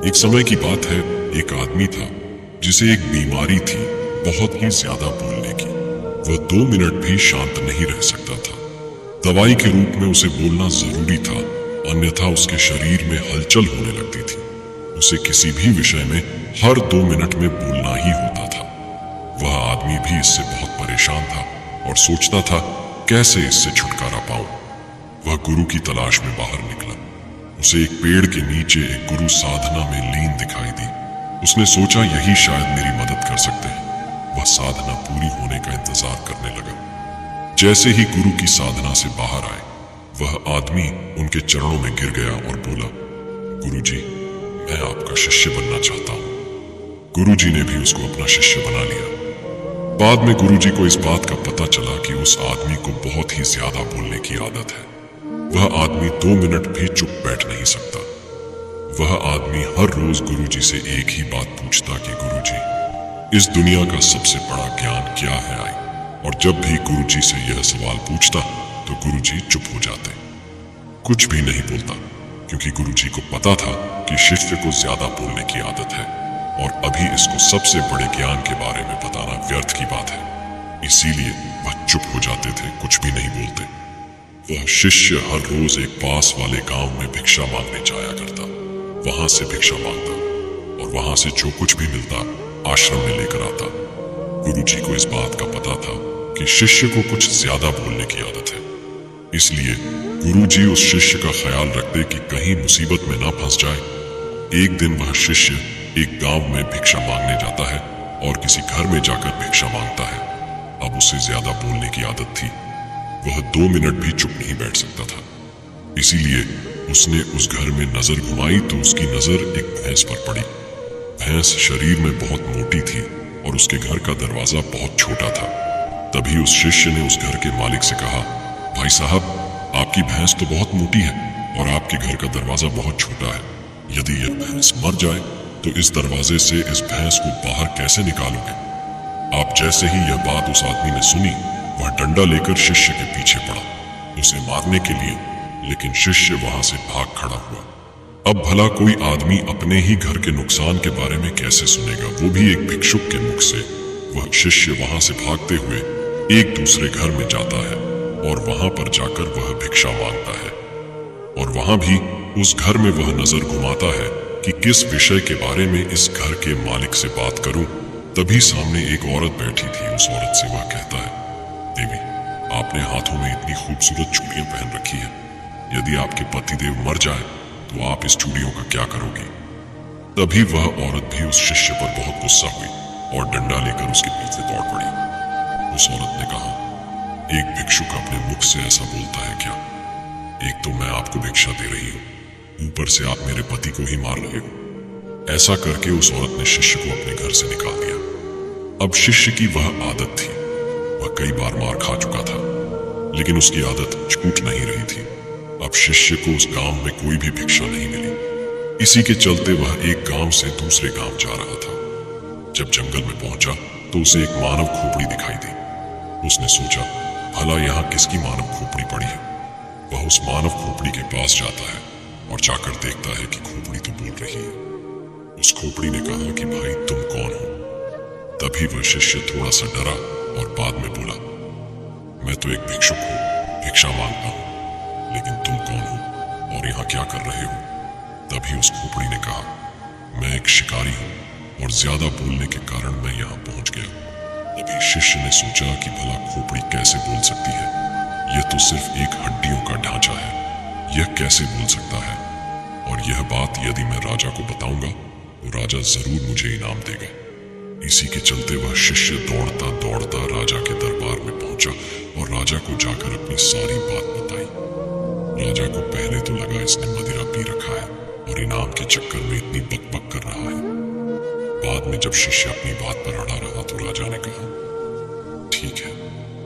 एक समय की बात है, एक आदमी था जिसे एक बीमारी थी बहुत ही ज्यादा बोलने की। वह 2 मिनट भी शांत नहीं रह सकता था। दवाई के रूप में उसे बोलना जरूरी था, अन्यथा उसके शरीर में हलचल होने लगती थी। उसे किसी भी विषय में हर 2 मिनट में बोलना ही होता था। वह आदमी भी इससे बहुत परेशान था और सोचता था कैसे इससे छुटकारा पाऊं। वह गुरु की तलाश में बाहर निकला। उसे एक पेड़ के नीचे एक गुरु साधना में लीन दिखाई दी। उसने सोचा यही शायद मेरी मदद कर सकते हैं। वह साधना पूरी होने का इंतजार करने लगा। जैसे ही गुरु की साधना से बाहर आए, वह आदमी उनके चरणों में गिर गया और बोला, गुरुजी, मैं आपका शिष्य बनना चाहता हूं। गुरुजी ने भी उसको अपना शिष्य बना लिया। बाद में गुरुजी को इस बात का पता चला कि उस आदमी को बहुत ही ज्यादा बोलने की आदत है। वह आदमी 2 मिनट भी चुप बैठ नहीं सकता। वह आदमी हर रोज गुरुजी से एक ही बात पूछता कि गुरुजी, इस दुनिया का सबसे बड़ा ज्ञान क्या है आई? और जब भी गुरुजी से यह सवाल पूछता तो गुरुजी चुप हो जाते, कुछ भी नहीं बोलता, क्योंकि गुरुजी को पता था कि शिष्य को ज्यादा बोलने की आदत है और अभी इसको सबसे बड़े ज्ञान के बारे में बताना व्यर्थ की बात है। इसीलिए वह चुप हो जाते थे, कुछ भी नहीं बोलते। वह शिष्य हर रोज एक पास वाले गांव में भिक्षा मांगने जाया करता। वहां से भिक्षा मांगता और वहां से जो कुछ भी मिलता आश्रम में लेकर आता। गुरुजी को इस बात का पता था कि शिष्य को कुछ ज्यादा बोलने की आदत है। इसलिए गुरुजी उस शिष्य का ख्याल रखते कि कहीं मुसीबत में ना फंस जाए। एक दिन वह शिष्य एक गांव में भिक्षा मांगने जाता है और किसी घर में जाकर भिक्षा मांगता है। अब उसे ज्यादा बोलने की आदत थी। वह 2 मिनट भी चुप नहीं बैठ सकता था। इसीलिए उसने उस घर में नजर घुमाई तो उसकी नजर एक भैंस पर पड़ी। भैंस शरीर में बहुत मोटी थी और उसके घर का दरवाजा बहुत छोटा था। तभी उस शिष्य ने उस घर के मालिक से कहा, भाई साहब, आपकी भैंस तो बहुत मोटी है और आपके घर का दरवाजा बहुत छोटा है। यदि यह भैंस मर जाए तो इस दरवाजे से इस भैंस को बाहर कैसे निकालोगे? आप जैसे ही यह बात उस आदमी ने सुनी, वह डंडा लेकर शिष्य के पीछे पड़ा, उसे मारने के लिए, लेकिन शिष्य वहां से भाग खड़ा हुआ। अब भला कोई आदमी अपने ही घर के नुकसान के बारे में कैसे सुनेगा, वो भी एक भिक्षुक के मुख से। वह शिष्य वहां से भागते हुए एक दूसरे घर में जाता है और वहां पर जाकर वह भिक्षा मांगता है। और वहां भी उस घर में वह नजर घुमाता है कि किस विषय के बारे में इस घर के मालिक से बात करूं। तभी सामने एक औरत बैठी थी। उस औरत से वह कहता है, देवी, आपने हाथों में इतनी खूबसूरत चूड़ियां पहन रखी है। यदि आपके पतिदेव मर जाए तो आप इस चूड़ियों का क्या करोगी? तभी वह औरत भी उस शिष्य पर बहुत गुस्सा हुई और डंडा लेकर उसके पीछे दौड़ पड़ी। उस औरत ने कहा, एक भिक्षुक अपने मुख से ऐसा बोलता है क्या? एक तो मैं आपको भिक्षा दे रही हूँ, ऊपर से आप मेरे पति को ही मार रहे हो। ऐसा करके उस औरत ने शिष्य को अपने घर से निकाल दिया। अब शिष्य की वह आदत थी। वह कई बार मार खा चुका था, लेकिन उसकी आदत छूट नहीं रही थी। अब शिष्य को उस गांव में कोई भी भिक्षा नहीं मिली। इसी के चलते वह एक गांव से दूसरे गांव जा रहा था। जब जंगल में पहुंचा तो उसे एक मानव खोपड़ी दिखाई दी। उसने सोचा, भला यहाँ किसकी मानव खोपड़ी पड़ी है? वह उस मानव खोपड़ी के पास जाता है और जाकर देखता है कि खोपड़ी तो बोल रही है। उस खोपड़ी ने कहा कि भाई, तुम कौन हो? तभी वह शिष्य थोड़ा सा डरा और बाद में बोला, मैं तो एक भिक्षुक हूँ, भिक्षा मांगता हूँ, लेकिन तुम कौन हो और यहाँ क्या कर रहे हो? तभी उस खोपड़ी ने कहा, मैं एक शिकारी हूँ और ज्यादा बोलने के कारण मैं यहाँ पहुंच गया। तभी शिष्य ने सोचा कि भला खोपड़ी कैसे बोल सकती है? यह तो सिर्फ एक हड्डियों का ढांचा है, यह कैसे बोल सकता है? और यह बात यदि मैं राजा को बताऊंगा तो राजा जरूर मुझे इनाम देगा। इसी के चलते वह शिष्य दौड़ता दौड़ता राजा के दरबार में पहुंचा और राजा को जाकर अपनी सारी बात बताई। राजा को पहले तो लगा इसने मदिरा पी रखा है और इनाम के चक्कर में इतनी बकबक कर रहा है। बाद में जब शिष्य अपनी बात पर अड़ा रहा तो राजा ने कहा, ठीक है,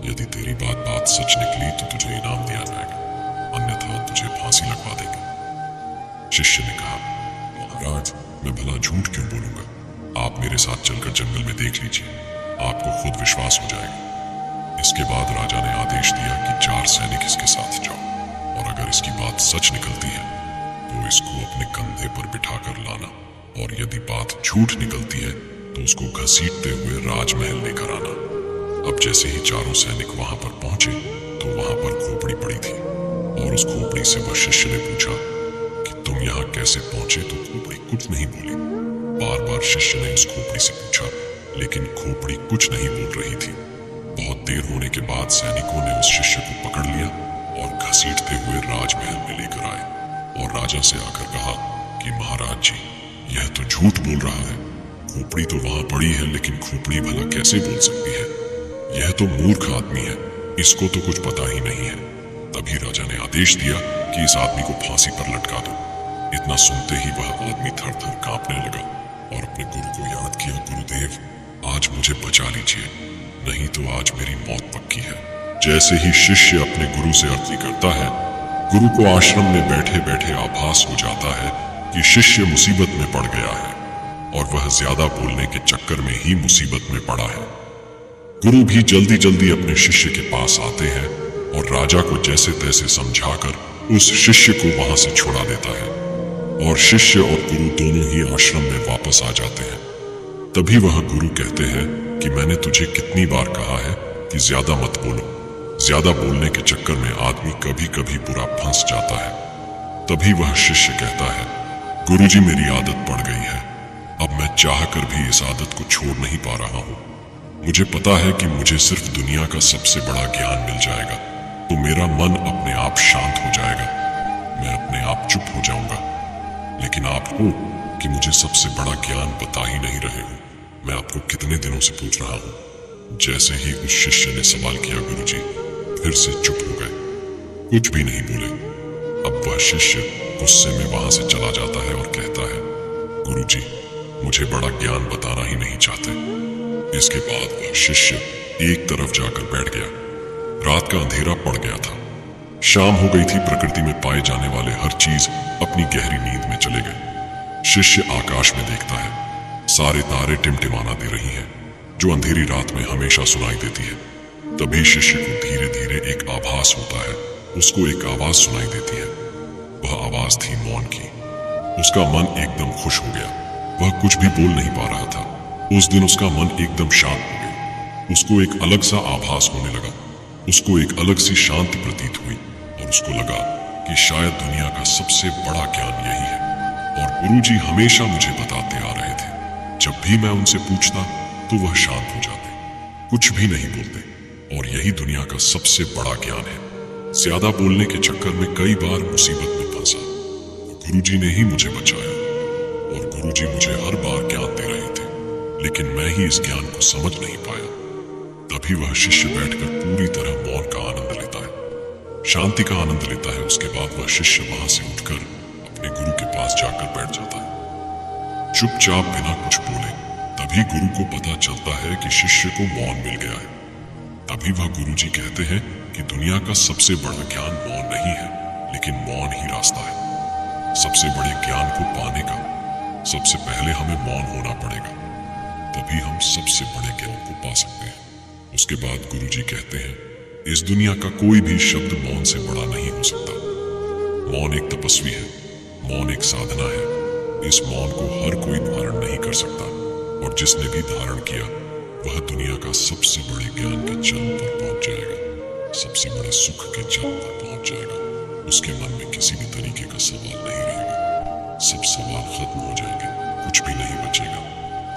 यदि तेरी बात सच निकली तो तुझे इनाम दिया जाएगा, अन्यथा तुझे फांसी लगवा देंगे। शिष्य ने कहा, महाराज, मैं भला झूठ क्यों बोलूंगा? आप मेरे साथ चलकर जंगल में देख लीजिए, आपको खुद विश्वास हो जाएगा। इसके बाद राजा ने आदेश दिया कि 4 सैनिक इसके साथ जाओ और अगर इसकी बात सच निकलती है तो इसको अपने कंधे पर बिठाकर लाना। और यदि बात झूठ निकलती है तो उसको घसीटते हुए राजमहल लेकर आना। अब जैसे ही चारों सैनिक वहां पर पहुंचे तो वहां पर खोपड़ी पड़ी थी और उस खोपड़ी से वह शिष्य ने पूछा कि तुम यहाँ कैसे पहुंचे, तो खोपड़ी कुछ नहीं बोली। बार बार शिष्य ने उस खोपड़ी से पूछा, लेकिन खोपड़ी कुछ नहीं बोल रही थी। बहुत देर होने के बाद सैनिकों ने उस शिष्य को पकड़ लिया और घसीटते हुए राजमहल में लेकर आए और राजा से आकर कहा कि महाराज जी, यह तो झूठ बोल रहा है। खोपड़ी तो वहां पड़ी है, लेकिन खोपड़ी भला कैसे बोल सकती है? यह तो मूर्ख आदमी है, इसको तो कुछ पता ही नहीं है। तभी राजा ने आदेश दिया कि इस आदमी को फांसी पर लटका दो। इतना सुनते ही वह आदमी थर थर कांपने लगा और अपने गुरु को याद किया, गुरुदेव आज मुझे बचा लीजिए, नहीं तो आज मेरी मौत पक्की है। जैसे ही शिष्य अपने गुरु से अर्जी करता है, गुरु को आश्रम में बैठे बैठे आभास हो जाता है कि शिष्य मुसीबत में पड़ गया है और वह ज्यादा बोलने के चक्कर में ही मुसीबत में पड़ा है। गुरु भी जल्दी जल्दी अपने शिष्य के पास आते हैं और राजा को जैसे तैसे समझाकर उस शिष्य को वहां से छुड़ा देता है और शिष्य और गुरु दोनों ही आश्रम में वापस आ जाते हैं। तभी वह गुरु कहते हैं कि मैंने तुझे कितनी बार कहा है कि ज्यादा मत बोलो। ज्यादा बोलने के चक्कर में आदमी कभी कभी बुरा फंस जाता है। तभी वह शिष्य कहता है, गुरुजी मेरी आदत पड़ गई है, अब मैं चाहकर भी इस आदत को छोड़ नहीं पा रहा हूँ। मुझे पता है कि मुझे सिर्फ दुनिया का सबसे बड़ा ज्ञान मिल जाएगा तो मेरा मन अपने आप शांत हो जाएगा, मैं अपने आप चुप हो जाऊंगा। लेकिन आप हो कि मुझे सबसे बड़ा ज्ञान बता ही नहीं रहे हो। मैं आपको कितने दिनों से पूछ रहा हूँ। जैसे ही उस शिष्य ने सवाल किया, गुरुजी फिर से चुप हो गए, कुछ भी नहीं बोले। अब वह शिष्य गुस्से में वहां से चला जाता है और कहता है, गुरुजी मुझे बड़ा ज्ञान बताना ही नहीं चाहते। इसके बाद वह शिष्य एक तरफ जाकर बैठ गया। रात का अंधेरा पड़ गया था, शाम हो गई थी। प्रकृति में पाए जाने वाले हर चीज अपनी गहरी नींद में चले गए। शिष्य आकाश में देखता है, सारे तारे टिमटिमाना दे रही हैं, जो अंधेरी रात में हमेशा सुनाई देती है। तभी शिष्य को धीरे धीरे एक आभास होता है, उसको एक आवाज सुनाई देती है। वह आवाज थी मौन की। उसका मन एकदम खुश हो गया, वह कुछ भी बोल नहीं पा रहा था। उस दिन उसका मन एकदम शांत हो गया। उसको एक अलग सा आभास होने लगा, उसको एक अलग सी शांति प्रतीत हुई और उसको लगा कि शायद दुनिया का सबसे बड़ा ज्ञान यही है। और गुरुजी हमेशा मुझे बताते आ रहे थे, जब भी मैं उनसे पूछता तो वह शांत हो जाते, कुछ भी नहीं बोलते। और यही दुनिया का सबसे बड़ा ज्ञान है। ज्यादा बोलने के चक्कर में कई बार मुसीबत में फंसा, गुरुजी ने ही मुझे बचाया। और गुरुजी मुझे हर बार ज्ञान दे रहे थे, लेकिन मैं ही इस ज्ञान को समझ नहीं पाया। तभी वह शिष्य बैठकर पूरी तरह मौन का आनंद लेता है, शांति का आनंद लेता है। उसके बाद वह शिष्य वहां से उठकर अपने गुरु के पास जाकर बैठ जाता है, चुपचाप बिना कुछ बोले। तभी गुरु को पता चलता है कि शिष्य को मौन मिल गया है। तभी वह गुरुजी कहते हैं कि दुनिया का सबसे बड़ा ज्ञान मौन नहीं है, लेकिन मौन ही रास्ता है सबसे बड़े ज्ञान को पाने का। सबसे पहले हमें मौन होना पड़ेगा, तभी हम सबसे बड़े ज्ञान को पा सकते हैं। उसके बाद गुरुजी कहते हैं, इस दुनिया का कोई भी शब्द मौन से बड़ा नहीं हो सकता। मौन एक तपस्वी है, मौन एक साधना है। इस मौन को हर कोई धारण नहीं कर सकता, और जिसने भी धारण किया वह दुनिया का सबसे बड़े ज्ञान के जन्म पर पहुंच जाएगा, सबसे बड़े सुख के जन्म पर पहुंच जाएगा। उसके मन में किसी भी तरीके का सवाल नहीं रहेगा, सब सवाल खत्म हो जाएंगे, कुछ भी नहीं बचेगा,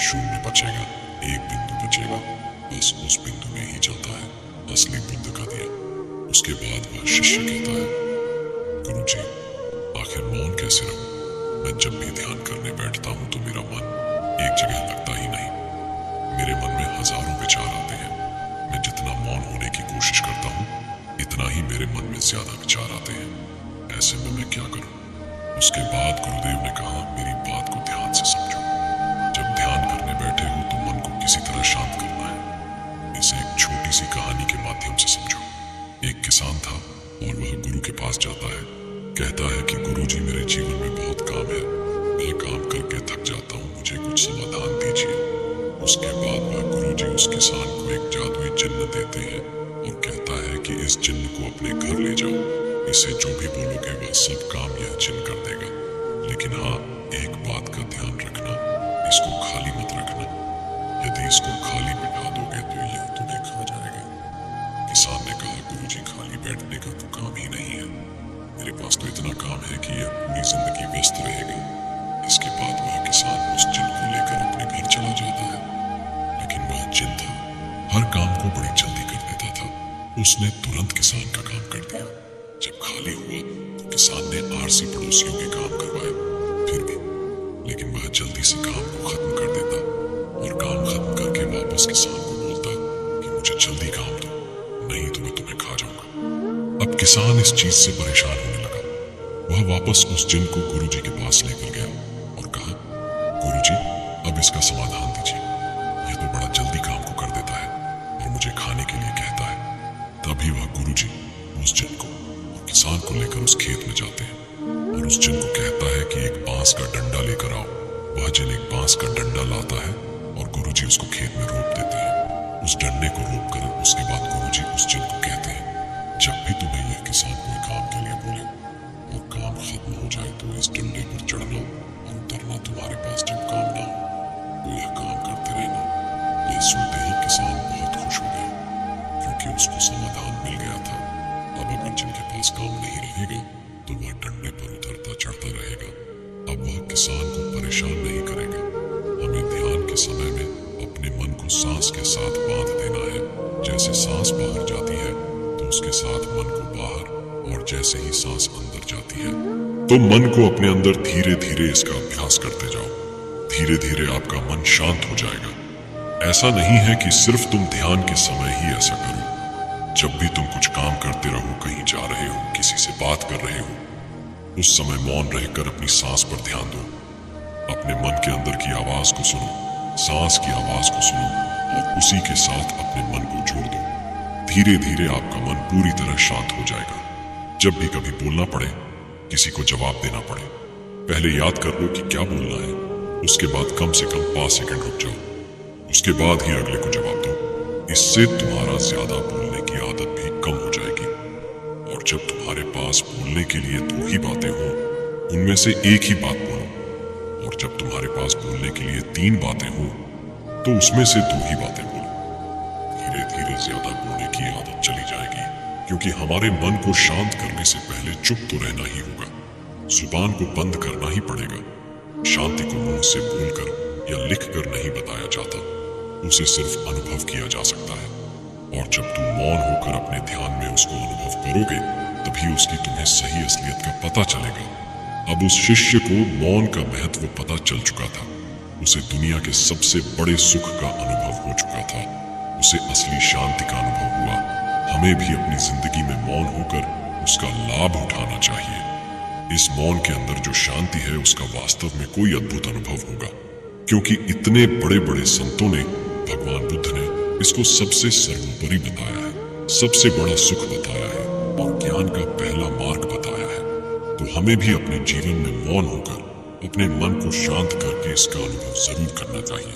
शून्य बचेगा, एक बिंदु बचेगा। बस उस बिंदु में ही चलता है असली बुद्ध का दिया। उसके बाद वह शिष्य कहता है, गुरुजी आखिर मौन कैसे रहूं? मैं जब भी ध्यान करने बैठता हूं तो मेरा मन एक जगह लगता ही नहीं। मेरे मन में हजारों विचार आते हैं। मैं जितना मौन होने की कोशिश करता हूँ, इतना ही मेरे मन में ज्यादा विचार आते हैं। ऐसे में मैं क्या करूँ? उसके बाद गुरुदेव ने कहा, मेरी बात को ध्यान से समझो। जब ध्यान करने बैठे हो तो मन को किसी तरह शांत करना है। इसे एक छोटी सी कहानी के माध्यम से समझो। एक किसान था और वह गुरु के पास जाता है, कहता है कि गुरुजी मेरे जीवन में बहुत काम है, मैं काम करके थक जाता हूँ, मुझे कुछ समाधान दीजिए। उसके बाद वह गुरुजी उस किसान को एक जादुई चिन्ह देते हैं और कहता है कि इस चिन्ह को अपने घर ले जाओ, इसे जो भी बोलोगे वह सब काम यह चिन्ह कर देगा। लेकिन हाँ, एक बात का ध्यान रखना, इसको खाली मत रखना। यदि इसको खाली बिठा दोगे तो यह तुम्हें खा जाएगा। किसान ने कहा, गुरुजी खाली बैठने का तो काम ही नहीं है। मेरे पास तो इतना काम है कि यह पूरी जिंदगी व्यस्त रहेगा। इसके बाद वह किसान उस जिन को लेकर अपने घर चला जाता है। लेकिन वह जिन था, हर काम को बड़ी जल्दी कर देता था। उसने तुरंत किसान का काम कर दिया। जब खाली हुआ तो किसान ने आरसी पड़ोसियों के काम करवाए, फिर भी लेकिन वह जल्दी से काम को खत्म कर देता और काम खत्म करके वापस किसान को बोलता कि मुझे जल्दी काम दो, नहीं तो मैं तुम्हें खा जाऊंगा। अब किसान इस चीज से परेशान होने लगा। वह वापस उस जिन को गुरुजी के पास लेकर गया और कहा, गुरुजी, अब इसका समाधान दीजिए। यह तो बड़ा जल्दी काम को कर देता है और मुझे खाने के लिए कहता है। तभी वह गुरुजी उस जिन को और किसान को लेकर उस खेत में जाते हैं और उस जिन को कहता है कि एक बांस का डंडा लेकर आओ। वह जिन एक बांस का डंडा लाता है और गुरुजी उसको खेत में रोप देते हैं। उस डंडे को रोप कर उसके बाद गुरुजी उस जिन को कहते हैं, जब भी तुम्हें यह किसान कोई काम के लिए बोले और काम खत्म हो जाए तो इस डंडे पर चढ़ना और उतरना तुम्हारे पास जब काम ना हो तो यह काम करते रहना। यह सुनते ही किसान बहुत खुश हो गया, क्योंकि उसको समाधान मिल गया था। अब अगर जिनके पास काम नहीं रहेगा तो वह डंडे पर उतरता चढ़ता रहेगा। अब वह किसान को परेशान नहीं करेगा। हमें ध्यान के समय में अपने मन को सांस के साथ बांध देना है। जैसे सांस बाहर जाती है तो उसके साथ मन को बाहर, और जैसे ही सांस अंदर जाती है तो मन को अपने अंदर धीरे धीरे इसका अभ्यास करते जाओ। धीरे धीरे आपका मन शांत हो जाएगा। ऐसा नहीं है कि सिर्फ तुम ध्यान के समय ही ऐसा करो। जब भी तुम कुछ काम करते रहो, कहीं जा रहे हो, किसी से बात कर रहे हो, उस समय मौन रहकर अपनी सांस पर ध्यान दो। अपने मन के अंदर की आवाज को सुनो, सांस की आवाज को सुनो और उसी के साथ अपने मन को जोड़ दो। धीरे धीरे आपका मन पूरी तरह शांत हो जाएगा। जब भी कभी बोलना पड़े, किसी को जवाब देना पड़े, पहले याद कर लो कि क्या बोलना है। उसके बाद कम से कम 5 सेकंड रुक जाओ, उसके बाद ही अगले को जवाब दो। इससे तुम्हारा ज्यादा बोलने की आदत भी कम हो जाएगी। और जब तुम्हारे पास बोलने के लिए 2 ही बातें हो, उनमें से एक ही बात बोलो। और जब तुम्हारे पास बोलने के लिए 3 बातें हो तो उसमें से 2 ही बातें बोलो। धीरे धीरे ज्यादा बोलने की आदत चली जाएगी, क्योंकि हमारे मन को शांत करने से पहले चुप तो रहना ही होगा। जुबान को बंद करना ही पड़ेगा। शांति को मुंह से बोलकर या लिखकर नहीं बताया जाता, उसे सिर्फ अनुभव किया जा सकता है। और जब तुम मौन होकर अपने ध्यान में उसको अनुभव करोगे, तभी उसकी तुम्हें सही असलियत का पता चलेगा। अब उस शिष्य को मौन का महत्व पता चल चुका था। उसे दुनिया के सबसे बड़े सुख का अनुभव हो चुका था। उसे असली शांति का अनुभव हुआ। हमें भी अपनी जिंदगी में मौन होकर उसका लाभ उठाना चाहिए। इस मौन के अंदर जो शांति है, उसका वास्तव में कोई अद्भुत अनुभव होगा, क्योंकि इतने बड़े बड़े संतों ने, भगवान बुद्ध ने इसको सबसे सर्वोपरि बताया है, सबसे बड़ा सुख बताया है और ज्ञान का पहला मार्ग बताया है। तो हमें भी अपने जीवन में मौन होकर अपने मन को शांत करके इसका अनुभव जरूर करना चाहिए।